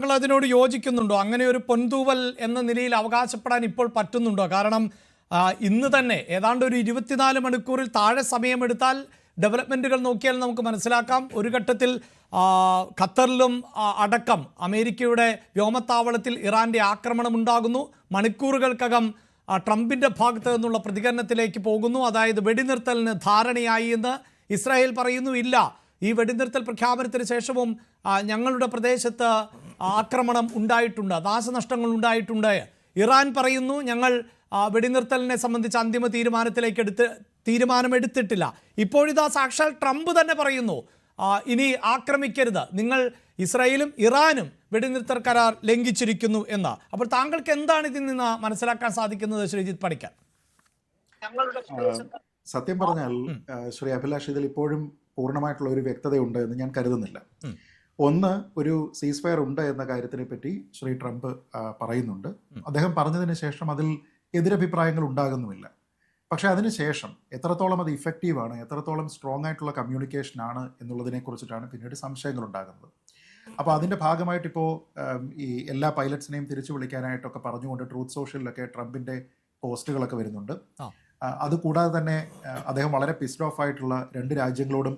നിങ്ങൾ അതിനോട് യോജിക്കുന്നുണ്ടോ? അങ്ങനെ ഒരു പൊൻതൂവൽ എന്ന നിലയിൽ അവകാശപ്പെടാൻ ഇപ്പോൾ പറ്റുന്നുണ്ടോ? കാരണം ഇന്ന് തന്നെ ഏതാണ്ട് ഒരു 24 മണിക്കൂറിൽ താഴെ സമയമെടുത്താൽ ഡെവലപ്മെൻറ്റുകൾ നോക്കിയാൽ നമുക്ക് മനസ്സിലാക്കാം. ഒരു ഘട്ടത്തിൽ ഖത്തറിലും അടക്കം അമേരിക്കയുടെ വ്യോമത്താവളത്തിൽ ഇറാൻ്റെ ആക്രമണം ഉണ്ടാകുന്നു. മണിക്കൂറുകൾക്കകം ട്രംപിൻ്റെ ഭാഗത്ത് നിന്നുള്ള പ്രതികരണത്തിലേക്ക് പോകുന്നു. അതായത് വെടിനിർത്തലിന് ധാരണയായി എന്ന് ഇസ്രായേൽ പറയുന്നു. ഇല്ല, ഈ വെടിനിർത്തൽ പ്രഖ്യാപനത്തിന് ശേഷവും ഞങ്ങളുടെ പ്രദേശത്ത് ആക്രമണം ഉണ്ടായിട്ടുണ്ട്, നാശനഷ്ടങ്ങൾ ഉണ്ടായിട്ടുണ്ട്. ഇറാൻ പറയുന്നു ഞങ്ങൾ വെടിനിർത്തലിനെ സംബന്ധിച്ച് അന്തിമ തീരുമാനമെടുത്തിട്ടില്ല. ഇപ്പോഴിതാ സാക്ഷാൽ ട്രംപ് തന്നെ പറയുന്നു ഇനി ആക്രമിക്കരുത്, നിങ്ങൾ ഇസ്രായേലും ഇറാനും വെടിനിർത്തൽ കരാർ ലംഘിച്ചിരിക്കുന്നു എന്ന്. അപ്പോൾ താങ്കൾക്ക് എന്താണ് ഇതിൽ നിന്ന് മനസ്സിലാക്കാൻ സാധിക്കുന്നത് ശ്രീജിത്ത് പണിക്കർ? സത്യം പറഞ്ഞാൽ ശ്രീ അഭിലാഷ്, ഇതിൽ ഇപ്പോഴും പൂർണ്ണമായിട്ടുള്ള ഒരു വ്യക്തതയുണ്ട് എന്ന് ഞാൻ കരുതുന്നില്ല. ഒന്ന്, ഒരു സീസ് ഫയർ ഉണ്ട് എന്ന കാര്യത്തിനെ പറ്റി ശ്രീ ട്രംപ് പറയുന്നുണ്ട്. അദ്ദേഹം പറഞ്ഞതിന് ശേഷം അതിൽ എതിരഭിപ്രായങ്ങൾ ഉണ്ടാകുന്നുമില്ല. പക്ഷേ അതിനുശേഷം എത്രത്തോളം അത് ഇഫക്റ്റീവാണ്, എത്രത്തോളം സ്ട്രോങ് ആയിട്ടുള്ള കമ്മ്യൂണിക്കേഷൻ ആണ് എന്നുള്ളതിനെ കുറിച്ചിട്ടാണ് പിന്നീട് സംശയങ്ങൾ ഉണ്ടാകുന്നത്. അപ്പോൾ അതിൻ്റെ ഭാഗമായിട്ട് ഇപ്പോൾ ഈ എല്ലാ പൈലറ്റ്സിനെയും തിരിച്ചു വിളിക്കാനായിട്ടൊക്കെ പറഞ്ഞുകൊണ്ട് ട്രൂത്ത് സോഷ്യലിലൊക്കെ ട്രംപിൻ്റെ പോസ്റ്റുകളൊക്കെ വരുന്നുണ്ട്. അതുകൂടാതെ തന്നെ അദ്ദേഹം വളരെ പിസ്ഡ് ഓഫ് ആയിട്ടുള്ള 2 രാജ്യങ്ങളോടും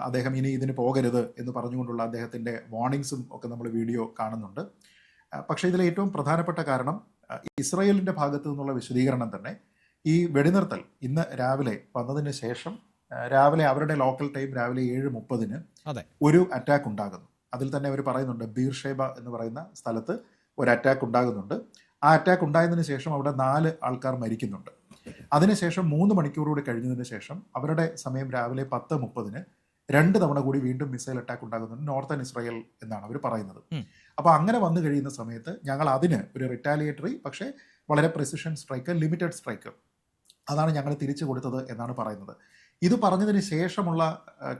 അദ്ദേഹം ഇനി ഇതിന് പോകരുത് എന്ന് പറഞ്ഞുകൊണ്ടുള്ള അദ്ദേഹത്തിൻ്റെ വാർണിംഗ്സും ഒക്കെ നമ്മൾ വീഡിയോ കാണുന്നുണ്ട്. പക്ഷേ ഇതിൽ ഏറ്റവും പ്രധാനപ്പെട്ട കാരണം ഇസ്രായേലിൻ്റെ ഭാഗത്തു നിന്നുള്ള വിശദീകരണം തന്നെ ഈ വെടിനിർത്തൽ ഇന്ന് രാവിലെ വന്നതിന് ശേഷം രാവിലെ അവരുടെ ലോക്കൽ ടൈം രാവിലെ 7:30 ഒരു അറ്റാക്ക് ഉണ്ടാകുന്നു. അതിൽ തന്നെ അവർ പറയുന്നുണ്ട് ബീർഷേബ എന്ന് പറയുന്ന സ്ഥലത്ത് ഒരു അറ്റാക്ക് ഉണ്ടാകുന്നുണ്ട്. ആ അറ്റാക്ക് ഉണ്ടായതിനു ശേഷം അവിടെ 4 ആൾക്കാർ മരിക്കുന്നുണ്ട്. അതിനുശേഷം 3 മണിക്കൂർ കൂടി കഴിഞ്ഞതിന് ശേഷം അവരുടെ സമയം രാവിലെ 10:30 2 തവണ കൂടി വീണ്ടും മിസൈൽ അറ്റാക്ക് ഉണ്ടാകുന്നുണ്ട് നോർത്തേൺ ഇസ്രായേൽ എന്നാണ് അവർ പറയുന്നത്. അപ്പോൾ അങ്ങനെ വന്നു കഴിയുന്ന സമയത്ത് ഞങ്ങൾ അതിന് ഒരു റിറ്റാലിയേറ്ററി പക്ഷേ വളരെ പ്രിസിഷൻ സ്ട്രൈക്ക്, ലിമിറ്റഡ് സ്ട്രൈക്ക്, അതാണ് ഞങ്ങൾ തിരിച്ചു കൊടുത്തത് എന്നാണ് പറയുന്നത്. ഇത് പറഞ്ഞതിന് ശേഷമുള്ള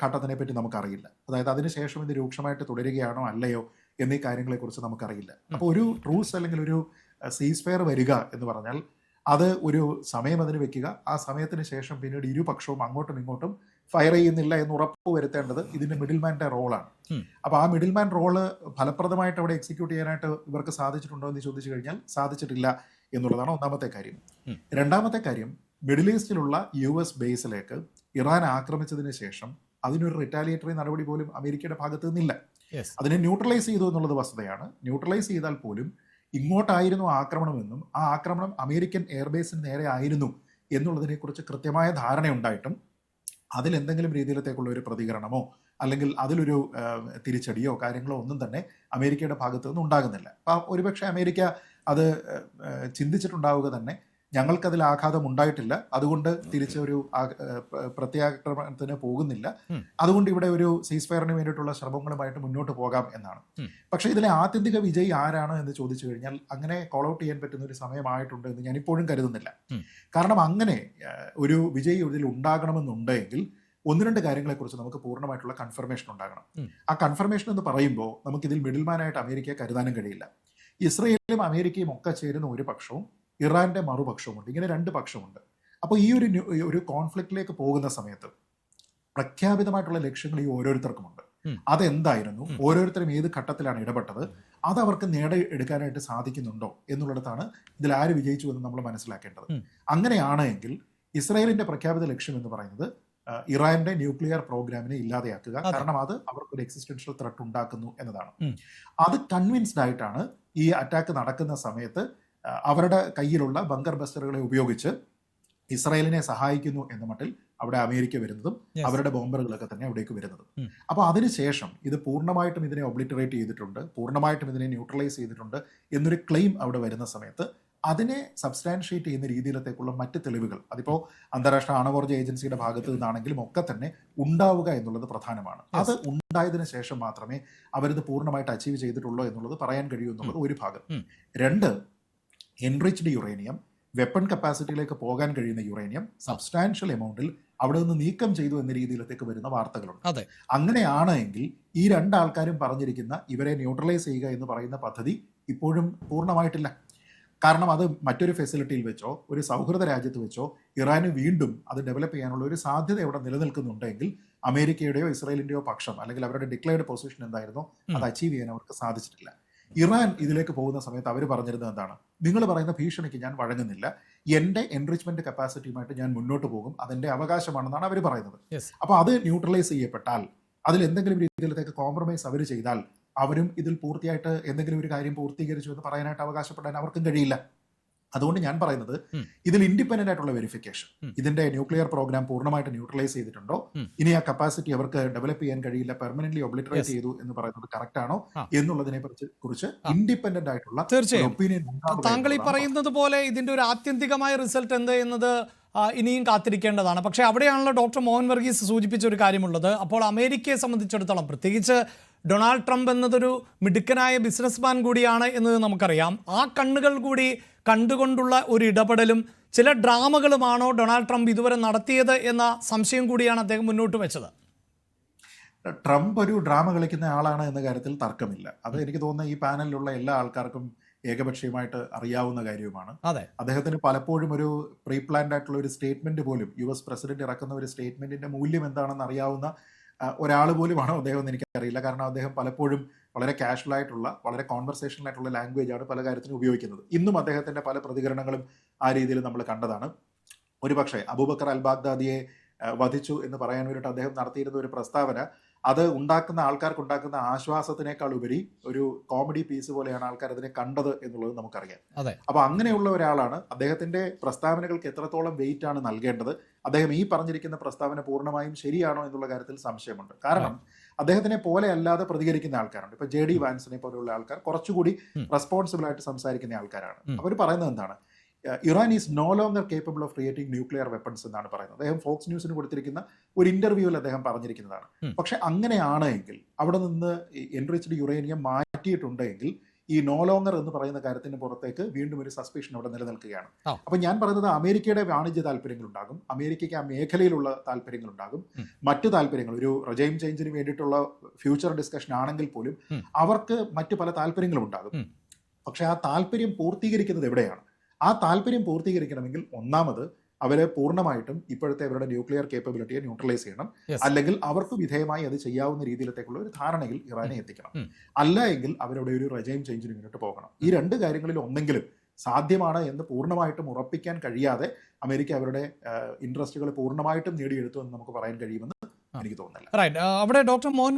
ഘട്ടത്തിനെ പറ്റി നമുക്കറിയില്ല. അതായത് അതിനുശേഷം ഇത് രൂക്ഷമായിട്ട് തുടരുകയാണോ അല്ലയോ എന്നീ കാര്യങ്ങളെക്കുറിച്ച് നമുക്കറിയില്ല. അപ്പോൾ ഒരു ട്രൂസ് അല്ലെങ്കിൽ ഒരു സീസ് ഫയർ വരിക എന്ന് പറഞ്ഞാൽ അത് ഒരു സമയം അതിന് വെക്കുക, ആ സമയത്തിന് ശേഷം പിന്നീട് ഇരുപക്ഷവും അങ്ങോട്ടും ഇങ്ങോട്ടും ഫയർ ചെയ്യുന്നില്ല എന്ന് ഉറപ്പ് വരുത്തേണ്ടത് ഇതിന്റെ മിഡിൽമാൻ്റെ റോളാണ്. അപ്പോൾ ആ മിഡിൽമാൻ റോള് ഫലപ്രദമായിട്ട് അവിടെ എക്സിക്യൂട്ട് ചെയ്യാനായിട്ട് ഇവർക്ക് സാധിച്ചിട്ടുണ്ടോ എന്ന് ചോദിച്ചു കഴിഞ്ഞാൽ സാധിച്ചിട്ടില്ല എന്നുള്ളതാണ് ഒന്നാമത്തെ കാര്യം. രണ്ടാമത്തെ കാര്യം, മിഡിൽ ഈസ്റ്റിലുള്ള US ബേസിലേക്ക് ഇറാൻ ആക്രമിച്ചതിന് ശേഷം അതിനൊരു റിറ്റാലിയേറ്ററി നടപടി പോലും അമേരിക്കയുടെ ഭാഗത്ത് നിന്നില്ല. അതിനെ ന്യൂട്രലൈസ് ചെയ്തു എന്നുള്ളത് വസ്തുതയാണ്. ന്യൂട്രലൈസ് ചെയ്താൽ പോലും ഇങ്ങോട്ടായിരുന്നു ആക്രമണമെന്നും ആ ആക്രമണം അമേരിക്കൻ എയർബേസിന് നേരെ ആയിരുന്നു എന്നുള്ളതിനെക്കുറിച്ച് കൃത്യമായ ധാരണയുണ്ടായിട്ടും അതിലെന്തെങ്കിലും രീതിയിലത്തേക്കുള്ള ഒരു പ്രതികരണമോ അല്ലെങ്കിൽ അതിലൊരു തിരിച്ചടിയോ കാര്യങ്ങളോ ഒന്നും തന്നെ അമേരിക്കയുടെ ഭാഗത്തു നിന്ന് ഉണ്ടാകുന്നില്ല. അപ്പം ഒരുപക്ഷെ അമേരിക്ക അത് ചിന്തിച്ചിട്ടുണ്ടാവുക തന്നെ ഞങ്ങൾക്കതിൽ ആഘാതം ഉണ്ടായിട്ടില്ല, അതുകൊണ്ട് തിരിച്ചൊരു പ്രത്യാക്രമണത്തിന് പോകുന്നില്ല, അതുകൊണ്ട് ഇവിടെ ഒരു സീസ് ഫയറിന് വേണ്ടിയിട്ടുള്ള ശ്രമങ്ങളുമായിട്ട് മുന്നോട്ട് പോകാം എന്നാണ്. പക്ഷേ ഇതിലെ ആത്യന്തിക വിജയി ആരാണ് എന്ന് ചോദിച്ചു കഴിഞ്ഞാൽ അങ്ങനെ കോൾ ഔട്ട് ചെയ്യാൻ പറ്റുന്ന ഒരു സമയമായിട്ടുണ്ട് എന്ന് ഞാൻ ഇപ്പോഴും കരുതുന്നില്ല. കാരണം അങ്ങനെ ഒരു വിജയി ഇതിൽ ഉണ്ടാകണമെന്നുണ്ടെങ്കിൽ 1-2 കാര്യങ്ങളെക്കുറിച്ച് നമുക്ക് പൂർണ്ണമായിട്ടുള്ള കൺഫർമേഷൻ ഉണ്ടാകണം. ആ കൺഫർമേഷൻ എന്ന് പറയുമ്പോൾ നമുക്കിതിൽ മിഡിൽമാനായിട്ട് അമേരിക്കയെ കരുതാനും കഴിയില്ല. ഇസ്രയേലും അമേരിക്കയും ഒക്കെ ചേരുന്ന ഒരു പക്ഷവും ഇറാന്റെ മറുപക്ഷവുമുണ്ട്. ഇങ്ങനെ 2 പക്ഷമുണ്ട്. അപ്പോൾ ഈ ഒരു കോൺഫ്ലിക്റ്റിലേക്ക് പോകുന്ന സമയത്ത് പ്രഖ്യാപിതമായിട്ടുള്ള ലക്ഷ്യങ്ങൾ ഈ ഓരോരുത്തർക്കുമുണ്ട്. അതെന്തായിരുന്നു, ഓരോരുത്തരും ഏത് ഘട്ടത്തിലാണ് ഇടപെട്ടത്, അത് അവർക്ക് നേടിയെടുക്കാനായിട്ട് സാധിക്കുന്നുണ്ടോ എന്നുള്ളിടത്താണ് ഇതിൽ ആര് വിജയിച്ചു എന്ന് നമ്മൾ മനസ്സിലാക്കേണ്ടത്. അങ്ങനെയാണെങ്കിൽ ഇസ്രായേലിന്റെ പ്രഖ്യാപിത ലക്ഷ്യം എന്ന് പറയുന്നത് ഇറാന്റെ ന്യൂക്ലിയർ പ്രോഗ്രാമിനെ ഇല്ലാതെയാക്കുക, കാരണം അത് അവർക്കൊരു എക്സിസ്റ്റൻഷ്യൽ ത്രെട്ട് ഉണ്ടാക്കുന്നു എന്നതാണ്. അത് കൺവിൻസ്ഡ് ആയിട്ടാണ് ഈ അറ്റാക്ക് നടക്കുന്ന സമയത്ത് അവരുടെ കയ്യിലുള്ള ബങ്കർ ബസ്റ്ററുകളെ ഉപയോഗിച്ച് ഇസ്രായേലിനെ സഹായിക്കുന്നു എന്ന മട്ടിൽ അവിടെ അമേരിക്ക വരുന്നതും അവരുടെ ബോംബറുകളൊക്കെ തന്നെ അവിടേക്ക് വരുന്നതും. അപ്പോൾ അതിനുശേഷം ഇത് പൂർണ്ണമായിട്ടും ഇതിനെ ഒബ്ലിറ്ററേറ്റ് ചെയ്തിട്ടുണ്ട്, പൂർണ്ണമായിട്ടും ഇതിനെ ന്യൂട്രലൈസ് ചെയ്തിട്ടുണ്ട് എന്നൊരു ക്ലെയിം അവിടെ വരുന്ന സമയത്ത് അതിനെ സബ്സ്റ്റാൻഷിയേറ്റ് ചെയ്യുന്ന രീതിയിലത്തേക്കുള്ള മറ്റ് തെളിവുകൾ അതിപ്പോൾ അന്താരാഷ്ട്ര ആണവോർജ ഏജൻസിയുടെ ഭാഗത്തു നിന്നാണെങ്കിലും ഒക്കെ തന്നെ ഉണ്ടാവുക എന്നുള്ളത് പ്രധാനമാണ്. അത് ഉണ്ടായതിനു ശേഷം മാത്രമേ അവരിത് പൂർണ്ണമായിട്ട് അച്ചീവ് ചെയ്തിട്ടുള്ളൂ എന്നുള്ളത് പറയാൻ കഴിയൂ എന്നുള്ളത് ഒരു ഭാഗം. 2, എൻറിച്ച്ഡ് യുറേനിയം, വെപ്പൺ കപ്പാസിറ്റിയിലേക്ക് പോകാൻ കഴിയുന്ന യുറേനിയം സബ്സ്റ്റാൻഷ്യൽ എമൗണ്ടിൽ അവിടെ നിന്ന് നീക്കം ചെയ്തു എന്ന രീതിയിലത്തേക്ക് വരുന്ന വാർത്തകളുണ്ട്. അങ്ങനെയാണെങ്കിൽ ഈ 2 ആൾക്കാരും പറഞ്ഞിരിക്കുന്ന ഇവരെ ന്യൂട്രലൈസ് ചെയ്യുക എന്ന് പറയുന്ന പദ്ധതി ഇപ്പോഴും പൂർണ്ണമായിട്ടില്ല. കാരണം അത് മറ്റൊരു ഫെസിലിറ്റിയിൽ വെച്ചോ ഒരു സൗഹൃദ രാജ്യത്ത് വെച്ചോ ഇറാന് വീണ്ടും അത് ഡെവലപ്പ് ചെയ്യാനുള്ള ഒരു സാധ്യത ഇവിടെ നിലനിൽക്കുന്നുണ്ടെങ്കിൽ അമേരിക്കയുടെയോ ഇസ്രായേലിന്റെയോ പക്ഷം അല്ലെങ്കിൽ അവരുടെ ഡിക്ലെയർഡ് പൊസിഷൻ എന്തായിരുന്നോ അത് അച്ചീവ് ചെയ്യാൻ അവർക്ക് സാധിച്ചിട്ടില്ല. ഇറാൻ ഇതിലേക്ക് പോകുന്ന സമയത്ത് അവർ പറഞ്ഞിരുന്നത് എന്താണ്? നിങ്ങൾ പറയുന്ന ഭീഷണിക്ക് ഞാൻ വഴങ്ങുന്നില്ല, എൻ്റെ എൻറിച്ച്മെന്റ് കപ്പാസിറ്റിയുമായിട്ട് ഞാൻ മുന്നോട്ട് പോകും, അതെന്റെ അവകാശമാണെന്നാണ് അവർ പറയുന്നത്. അപ്പോൾ അത് ന്യൂട്രലൈസ് ചെയ്യപ്പെട്ടാൽ, അതിൽ എന്തെങ്കിലും രീതിയിലത്തേക്ക് കോംപ്രമൈസ് അവർ ചെയ്താൽ, അവരും ഇതിൽ പൂർത്തിയായിട്ട് എന്തെങ്കിലും ഒരു കാര്യം പൂർത്തീകരിച്ചു എന്ന് പറയാനായിട്ട് അവകാശപ്പെടാൻ അവർക്കും കഴിയില്ല. അതുകൊണ്ട് ഞാൻ പറയുന്നത് ഇതിൽ ഇൻഡിപെൻഡന്റ് ആയിട്ടുള്ള വെരിഫിക്കേഷൻ, ഇതിന്റെ ന്യൂക്ലിയർ പ്രോഗ്രാം പൂർണ്ണമായിട്ട് ന്യൂട്രലൈസ് ചെയ്തിട്ടുണ്ടോ, ഇനി ആ കപ്പാസിറ്റി അവർക്ക് ഡെവലപ്പ് ചെയ്യാൻ കഴിയില്ല, പെർമനന്റ്ലി ഒബ്ലിറ്ററേറ്റ് ചെയ്തു എന്ന് പറയുന്നത് കറക്റ്റ് ആണോ എന്നുള്ളതിനെ കുറിച്ച് ഇൻഡിപെൻഡന്റ് ആയിട്ടുള്ള ഒപ്പീനിയൻ. താങ്കൾ ഈ പറയുന്നത് പോലെ ഇതിന്റെ ഒരു ആത്യന്തികമായ റിസൾട്ട് എന്ത് എന്നത് ഇനിയും കാത്തിരിക്കേണ്ടതാണ്. പക്ഷേ അവിടെയാണല്ലോ ഡോക്ടർ മോഹൻ വർഗീസ് സൂചിപ്പിച്ച ഒരു കാര്യമുള്ളത്. അപ്പോൾ അമേരിക്കയെ സംബന്ധിച്ചിടത്തോളം, പ്രത്യേകിച്ച് ഡൊണാൾഡ് ട്രംപ് എന്നതൊരു മിടുക്കനായ ബിസിനസ്മാൻ കൂടിയാണ് എന്നത് നമുക്കറിയാം. ആ കണ്ണുകൾ കൂടി കണ്ടുകൊണ്ടുള്ള ഒരു ഇടപെടലും ചില ഡ്രാമകളുമാണോ ഡൊണാൾഡ് ട്രംപ് ഇതുവരെ നടത്തിയത് എന്ന സംശയം കൂടിയാണ് അദ്ദേഹം മുന്നോട്ട് വെച്ചത്. ട്രംപ് ഒരു ഡ്രാമ കളിക്കുന്ന ആളാണ് എന്ന കാര്യത്തിൽ തർക്കമില്ല. അത് എനിക്ക് തോന്നുന്ന ഈ പാനലിലുള്ള എല്ലാ ആൾക്കാർക്കും ഏകപക്ഷീയമായിട്ട് അറിയാവുന്ന കാര്യവുമാണ്. അദ്ദേഹത്തിന് പലപ്പോഴും ഒരു പ്രീ പ്ലാൻഡ് ആയിട്ടുള്ള ഒരു സ്റ്റേറ്റ്മെന്റ് പോലും, US പ്രസിഡന്റ് ഇറക്കുന്ന ഒരു സ്റ്റേറ്റ്മെന്റിന്റെ മൂല്യം എന്താണെന്ന് അറിയാവുന്ന ഒരാൾ പോലുമാണോ അദ്ദേഹം എന്ന് എനിക്കറിയില്ല. കാരണം അദ്ദേഹം പലപ്പോഴും വളരെ കാഷ്വൽ ആയിട്ടുള്ള, വളരെ കോൺവെർസേഷണൽ ആയിട്ടുള്ള ലാംഗ്വേജ് ആണ് പല കാര്യത്തിനും ഉപയോഗിക്കുന്നത്. ഇന്നും അദ്ദേഹത്തിന്റെ പല പ്രതികരണങ്ങളും ആ രീതിയിൽ നമ്മൾ കണ്ടതാണ്. ഒരുപക്ഷെ അബൂബക്കർ അൽ ബാഗ്ദാദിയെ വധിച്ചു എന്ന് പറയാൻ വേണ്ടിയിട്ട് അദ്ദേഹം നടത്തിയിരുന്ന ഒരു പ്രസ്താവന, അത് ഉണ്ടാക്കുന്ന ആൾക്കാർക്ക് ഉണ്ടാക്കുന്ന ആശ്വാസത്തിനേക്കാൾ ഉപരി ഒരു കോമഡി പീസ് പോലെയാണ് ആൾക്കാർ അതിനെ കണ്ടത് എന്നുള്ളത് നമുക്കറിയാം. അപ്പൊ അങ്ങനെയുള്ള ഒരാളാണ്. അദ്ദേഹത്തിന്റെ പ്രസ്താവനകൾക്ക് എത്രത്തോളം വെയിറ്റ് ആണ് നൽകേണ്ടത്, അദ്ദേഹം ഈ പറഞ്ഞിരിക്കുന്ന പ്രസ്താവന പൂർണ്ണമായും ശരിയാണോ എന്നുള്ള കാര്യത്തിൽ സംശയമുണ്ട്. കാരണം അദ്ദേഹത്തിനെ പോലെ അല്ലാതെ പ്രതികരിക്കുന്ന ആൾക്കാരുണ്ട്. ഇപ്പൊ JD വാൻസിനെ പോലെയുള്ള ആൾക്കാർ കുറച്ചുകൂടി റെസ്പോൺസിബിൾ ആയിട്ട് സംസാരിക്കുന്ന ആൾക്കാരാണ്. അവർ പറയുന്നത് എന്താണ്? Iran is no longer capable of creating nuclear weapons എന്നാണ് പറയുന്നത്. അദ്ദേഹം ഫോക്സ് ന്യൂസിന് കൊടുത്തിരിക്കുന്ന ഒരു ഇന്റർവ്യൂവിൽ അദ്ദേഹം പറഞ്ഞിരിക്കുന്നതാണ്. പക്ഷെ അങ്ങനെയാണ് എങ്കിൽ, അവിടെ നിന്ന് എൻറിച്ച്ഡ് യുറേനിയം മാറ്റിയിട്ടുണ്ടെങ്കിൽ ഈ നോ ലോങ്ങർ എന്ന് പറയുന്ന കാര്യത്തിന് പുറത്തേക്ക് വീണ്ടും ഒരു സസ്പെഷൻ അവിടെ നിലനിൽക്കുകയാണ്. അപ്പൊ ഞാൻ പറയുന്നത് അമേരിക്കയുടെ വാണിജ്യ താല്പര്യങ്ങളുണ്ടാകും, അമേരിക്കയ്ക്ക് ആ മേഖലയിലുള്ള താല്പര്യങ്ങളുണ്ടാകും, മറ്റു താല്പര്യങ്ങൾ, ഒരു റെജൈം ചേഞ്ചിന് വേണ്ടിയിട്ടുള്ള ഫ്യൂച്ചർ ഡിസ്കഷൻ ആണെങ്കിൽ പോലും അവർക്ക് മറ്റു പല താല്പര്യങ്ങളും ഉണ്ടാകും. പക്ഷെ ആ താല്പര്യം പൂർത്തീകരിക്കുന്നത് എവിടെയാണ്? ആ താല്പര്യം പൂർത്തീകരിക്കണമെങ്കിൽ ഒന്നാമത് അവരെ പൂർണ്ണമായിട്ടും ഇപ്പോഴത്തെ അവരുടെ ന്യൂക്ലിയർ കേപ്പബിലിറ്റിയെ ന്യൂട്രലൈസ് ചെയ്യണം, അല്ലെങ്കിൽ അവർക്ക് വിധേയമായി അത് ചെയ്യാവുന്ന രീതിയിലത്തേക്കുള്ള ഒരു ധാരണയിൽ ഇറാനെ എത്തിക്കണം. അല്ല എങ്കിൽ അവരുടെ ഒരു റെജൈം ചേഞ്ചിന് മുന്നോട്ട് പോകണം. ഈ രണ്ട് കാര്യങ്ങളിൽ ഒന്നെങ്കിലും സാധ്യമാണ് എന്ന് പൂർണ്ണമായിട്ടും ഉറപ്പിക്കാൻ കഴിയാതെ അമേരിക്ക അവരുടെ ഇൻട്രസ്റ്റുകൾ പൂർണ്ണമായിട്ടും നേടിയെടുത്തു എന്ന് നമുക്ക് പറയാൻ കഴിയുമെന്ന് എനിക്ക് തോന്നുന്നില്ല. അവിടെ ഡോക്ടർ മോഹൻ